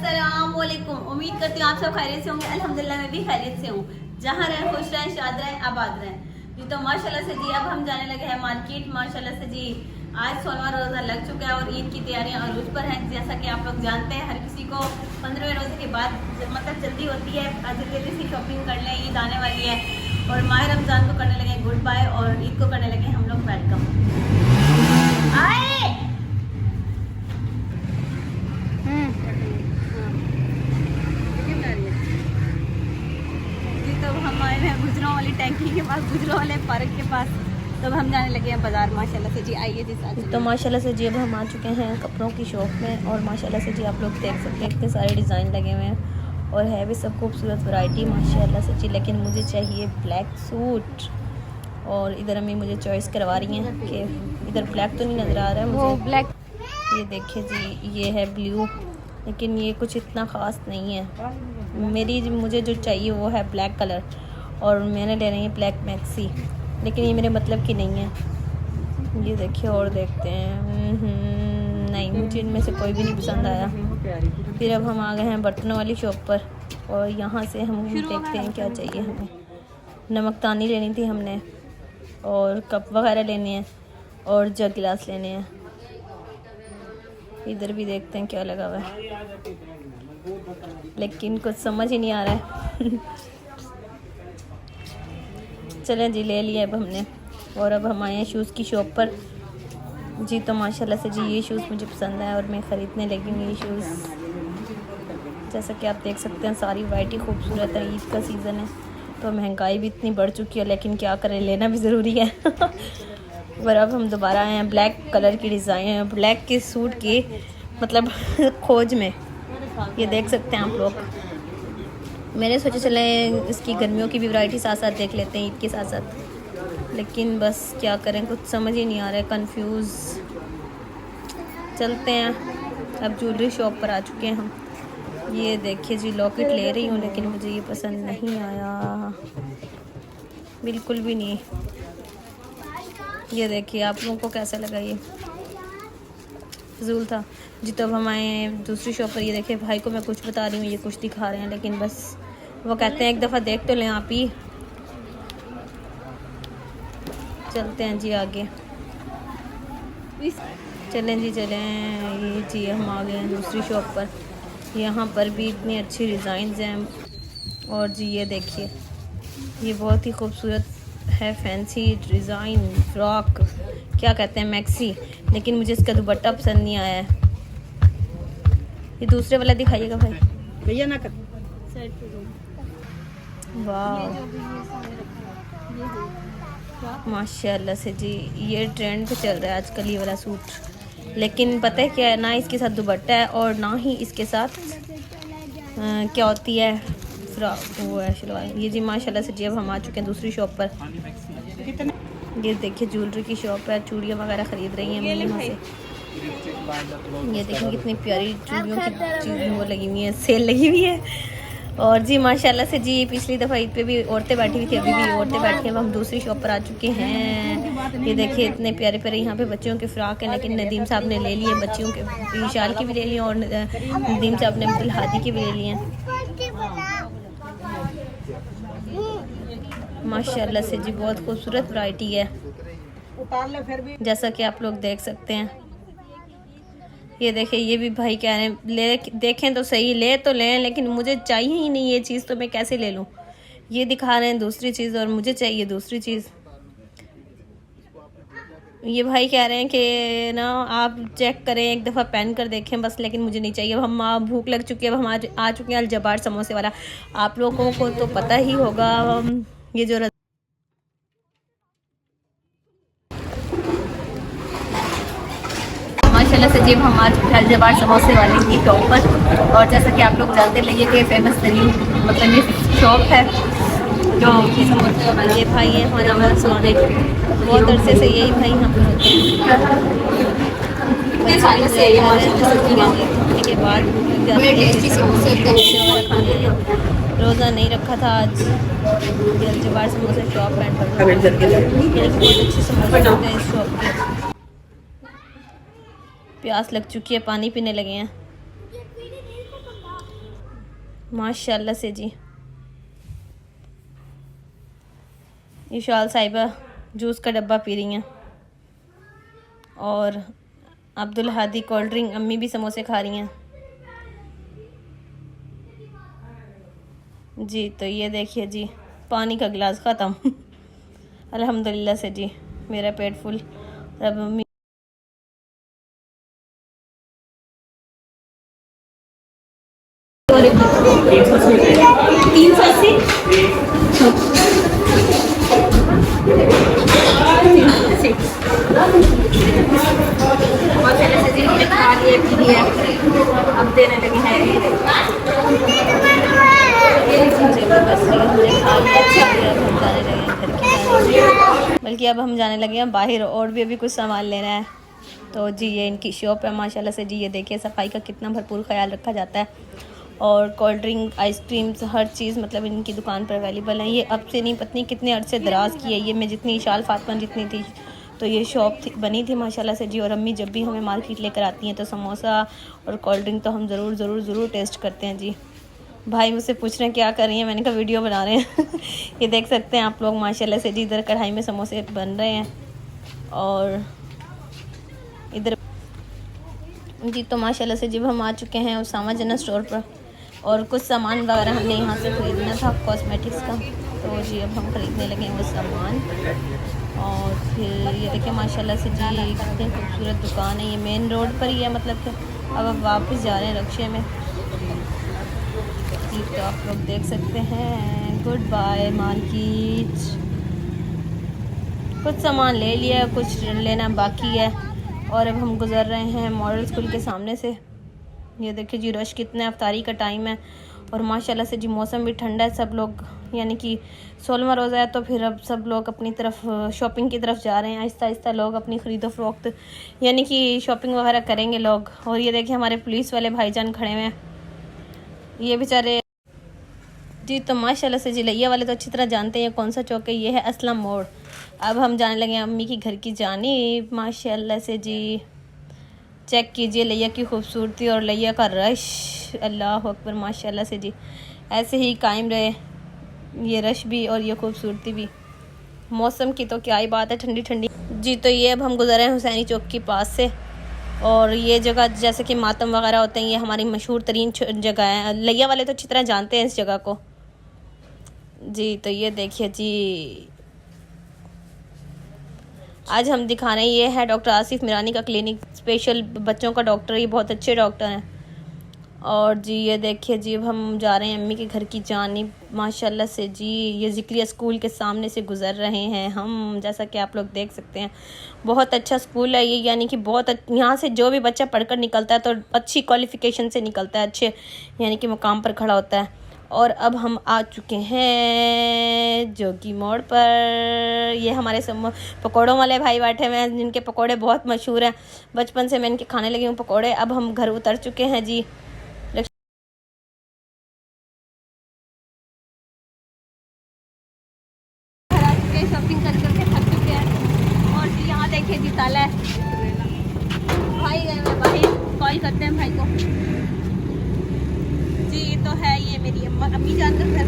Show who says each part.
Speaker 1: अस्सलामुअलैकुम। उम्मीद करती हूँ आप सब खैरियत से होंगे। अल्हम्दुलिल्लाह मैं भी खैरियत से हूँ। जहाँ रहें खुश रहें, शाद रहें, आबाद रहें। जी तो माशाल्लाह से जी अब हम जाने लगे हैं मार्केट। माशाल्लाह से जी आज 16वां रोज़ा लग चुका है और ईद की तैयारियां अरूज पर हैं। जैसा कि आप लोग जानते हैं हर किसी को 15वें रोज़े के बाद मतलब जल्दी होती है, जल्दी से शॉपिंग कर लें, ईद आने वाली है। और माह रमज़ान को करने लगे गुड बाय और ईद को करने लगे हम लोग वेलकम। तब हम आए हैं गुजरों वाली टैंकी के पास, गुजरों वाले पार्क के पास। तब हम जाने लगे हैं बाज़ार। माशाल्लाह से जी आइए जी साथ।
Speaker 2: तो माशाल्लाह से जी अब हम आ चुके हैं कपड़ों की शॉप में और माशाल्लाह से जी आप लोग देख सकते हैं इतने सारे डिज़ाइन लगे हुए हैं और है भी सब खूबसूरत वैरायटी माशाल्लाह से जी। लेकिन मुझे चाहिए ब्लैक सूट और इधर अम्मी मुझे चॉइस करवा रही हैं कि इधर ब्लैक तो नहीं नज़र आ रहा है मुझे।
Speaker 1: ब्लैक
Speaker 2: ये देखिए जी, ये है ब्लू, लेकिन ये कुछ इतना ख़ास नहीं है। मुझे जो चाहिए वो है ब्लैक कलर और मैंने ले रही है ब्लैक मैक्सी, लेकिन ये मेरे मतलब की नहीं है। ये देखिए और देखते हैं। नहीं, मुझे इनमें से कोई भी नहीं पसंद आया। फिर अब हम आ गए हैं बर्तनों वाली शॉप पर और यहाँ से हम देखते हैं क्या चाहिए हमें। नमकदानी लेनी थी हमने और कप वगैरह लेने हैं और जग गिलास लेने हैं। इधर भी देखते हैं क्या लगा हुआ है, लेकिन कुछ समझ ही नहीं आ रहा है। चलें जी, ले लिया अब हमने और अब हम आए हैं शूज़ की शॉप पर जी। तो माशाल्लाह से जी ये शूज़ मुझे पसंद है और मैं ख़रीदने लगी हूँ ये शूज़। जैसा कि आप देख सकते हैं सारी वैरायटी खूबसूरत है। ईद का सीज़न है तो महंगाई भी इतनी बढ़ चुकी है, लेकिन क्या करें, लेना भी ज़रूरी है। पर अब हम दोबारा आए हैं ब्लैक कलर की डिज़ाइन, ब्लैक के सूट की मतलब खोज में। ये देख सकते हैं आप लोग। मैंने सोचा चले इसकी गर्मियों की भी वैरायटी साथ साथ देख लेते हैं ईद के साथ साथ, लेकिन बस क्या करें, कुछ समझ ही नहीं आ रहा है, कंफ्यूज। चलते हैं अब ज्वेलरी शॉप पर आ चुके हैं हम। ये देखिए जी, लॉकेट ले रही हूँ लेकिन मुझे ये पसंद नहीं आया, बिल्कुल भी नहीं। ये देखिए आप लोगों को कैसा लगा, ये फजूल था जी। तो अब हम आए हैं दूसरी शॉप पर। ये देखिए भाई को मैं कुछ बता रही हूँ, ये कुछ दिखा रहे हैं, लेकिन बस वो कहते हैं एक दफ़ा देख तो लें आप ही। चलते हैं जी आगे, चलें जी चलें। ये जी हम आ गए हैं दूसरी शॉप पर। यहाँ पर भी इतनी अच्छी डिज़ाइंस हैं और जी ये देखिए, ये बहुत ही खूबसूरत है, फैंसी डिज़ाइन फ्रॉक, क्या कहते हैं, मैक्सी। लेकिन मुझे इसका दुपट्टा पसंद नहीं आया है। ये दूसरे वाला दिखाइएगा भाई,
Speaker 1: भैया ना कर।
Speaker 2: वाह माशाल्लाह से जी, ये ट्रेंड पे चल रहा है आजकल ये वाला सूट। लेकिन पता है क्या है, ना इसके साथ दुपट्टा है और ना ही इसके साथ क्या होती है फ्रॉक, वो है शलवार। ये जी माशाल्लाह से जी अब हम आ चुके हैं दूसरी शॉप पर। ये देखिए ज्वेलरी की शॉप है, चूड़ियाँ वगैरह ख़रीद रही हैं हम यहाँ से। ये देखिए कितनी प्यारी चूड़ियों की वो लगी हुई है, सेल लगी हुई है। और जी माशाल्लाह से जी पिछली दफ़ा ईद पे भी औरतें बैठी हुई थी, अभी भी औरतें बैठी हैं। अब हम दूसरी शॉप पर आ चुके हैं। ये देखिए इतने प्यारे प्यारे यहाँ पे बच्चियों के फ़्रॉक हैं, लेकिन नदीम साहब ने ले लिए बच्चियों के, विशाल की भी ले लिए और नदीम साहब ने अब्दुल हादी की भी ले लिए हैं। माशाल्लाह से जी बहुत खूबसूरत वैरायटी है, जैसा कि आप लोग देख सकते हैं। ये देखिए ये भी भाई कह रहे हैं ले, देखें तो सही, ले तो लें, लेकिन मुझे चाहिए ही नहीं ये चीज़, तो मैं कैसे ले लूँ। ये दिखा रहे हैं दूसरी चीज़ और मुझे चाहिए दूसरी चीज़। ये भाई कह रहे हैं कि ना आप चेक करें, एक दफ़ा पहन कर देखें बस, लेकिन मुझे नहीं चाहिए। अब हम भूख लग चुकी है, अब हम आ चुके हैं अल-जबार समोसे वाला। आप लोगों को तो पता ही होगा, ये जो माशाल्लाह से जी हम आज अल-जबार समोसे वाले की शॉप पर। और जैसा कि आप लोग जानते हैं ये फेमस तरीन मतलब ये शॉप है जो ये भाई है हमारे सोने, बहुत अरसे से यही भाई हम के बाद रोज़ा नहीं रखा था आज। अल-जबार समोसे शॉप एंड बहुत अच्छे समोसे होते हैं इस शॉप के। प्यास लग चुकी है, पानी पीने लगे हैं। माशाल्लाह से जी। इशाल साहिबा जूस का डब्बा पी रही हैं और अब्दुल हादी कोल्ड ड्रिंक, अम्मी भी समोसे खा रही हैं जी। तो ये देखिए जी, पानी का गिलास ख़त्म अल्हम्दुलिल्लाह से जी, मेरा पेट फुल। अब अम्मी 380 खा लिए पी लिया, अब देने लगे हैं बल्कि अब हम जाने लगे हैं बाहर और भी अभी कुछ सामान लेना है। तो जी ये इनकी शॉप है माशाल्लाह से जी। ये देखिए सफाई का कितना भरपूर ख्याल रखा जाता है और कोल्ड ड्रिंक, आइसक्रीम्स, हर चीज़ मतलब इनकी दुकान पर अवेलेबल है। ये अब से नहीं पत्नी कितने अर्से दराज की है ये, मैं जितनी इशाल फातिमा जितनी थी तो ये शॉप बनी थी माशाल्लाह से जी। और अम्मी जब भी हमें मार्केट लेकर आती हैं तो समोसा और कोल्ड ड्रिंक तो हम ज़रूर टेस्ट करते हैं जी। भाई मुझसे पूछ रहे हैं क्या कर रही हैं, मैंने कहा वीडियो बना रहे हैं ये देख सकते हैं आप लोग माशाल्लाह से जी। इधर कढ़ाई में समोसे बन रहे हैं और इधर जी। तो माशाल्लाह से जब हम आ चुके हैं उसामा जन्नत स्टोर पर और कुछ सामान वगैरह हमने यहाँ से ख़रीदना था कॉस्मेटिक्स का। तो जी अब हम ख़रीदने लगे हैं वो सामान। और फिर ये देखिए माशाल्लाह से जी कितनी खूबसूरत दुकान है। ये मेन रोड पर ही है, मतलब कि अब वापस जा रहे हैं रक्शे में जी। तो आप लोग देख सकते हैं गुड बाय मार्केट। कुछ सामान ले लिया, कुछ लेना बाकी है और अब हम गुज़र रहे हैं मॉडल स्कूल के सामने से। ये देखिए जी रश कितना, अफ्तारी का टाइम है और माशाल्लाह से जी मौसम भी ठंडा है। सब लोग यानी कि 16वां रोज़ा है तो फिर अब सब लोग अपनी तरफ शॉपिंग की तरफ जा रहे हैं। आहिस्ता आहिस्ता लोग अपनी ख़रीदो फ़रोख्त यानी कि शॉपिंग वगैरह करेंगे लोग। और ये देखिए हमारे पुलिस वाले भाईजान खड़े हुए हैं, ये बेचारे जी। तो माशाल्लाह से जी लिया वाले तो अच्छी तरह जानते हैं कौन सा चौक है। ये है असलम मोड़। अब हम जाने लगे हैं अम्मी की घर की जानिब माशाल्लाह से जी। चेक कीजिए लिया की खूबसूरती और लिया का रश, अल्लाह अकबर माशाल्लाह से जी। ऐसे ही कायम रहे ये रश भी और ये खूबसूरती भी। मौसम की तो क्या ही बात है, ठंडी ठंडी जी। तो ये अब हम गुजरे हैं हुसैनी चौक के पास से और ये जगह जैसे कि मातम वगैरह होते हैं ये हमारी मशहूर तरीन जगह है। लिया वाले तो अच्छी तरह जानते हैं इस जगह को जी। तो ये देखिए जी आज हम दिखा रहे हैं ये है डॉक्टर आसिफ मिरानी का क्लिनिक, स्पेशल बच्चों का डॉक्टर, ये बहुत अच्छे डॉक्टर हैं। और जी ये देखिए जी अब हम जा रहे हैं अम्मी के घर की जानिब माशाल्लाह से जी। ये ज़िक्रिया स्कूल के सामने से गुज़र रहे हैं हम, जैसा कि आप लोग देख सकते हैं। बहुत अच्छा स्कूल है ये, यानी कि बहुत यहाँ से जो भी बच्चा पढ़कर निकलता है तो अच्छी क्वालिफ़िकेशन से निकलता है, अच्छे यानी कि मुकाम पर खड़ा होता है। और अब हम आ चुके हैं जोगी मोड़ पर। ये हमारे पकौड़ों वाले भाई बैठे हुए हैं जिनके पकौड़े बहुत मशहूर हैं, बचपन से मैं इनके खाने लगी हूँ पकौड़े। अब हम घर उतर चुके हैं जी। शॉपिंग कर करके थक चुके हैं और जी यहाँ देखिए जी ताला है। भाई गए मैं बाहर, कॉल करते हैं भाई को जी। तो है ये मेरी अम्मी जान का घर।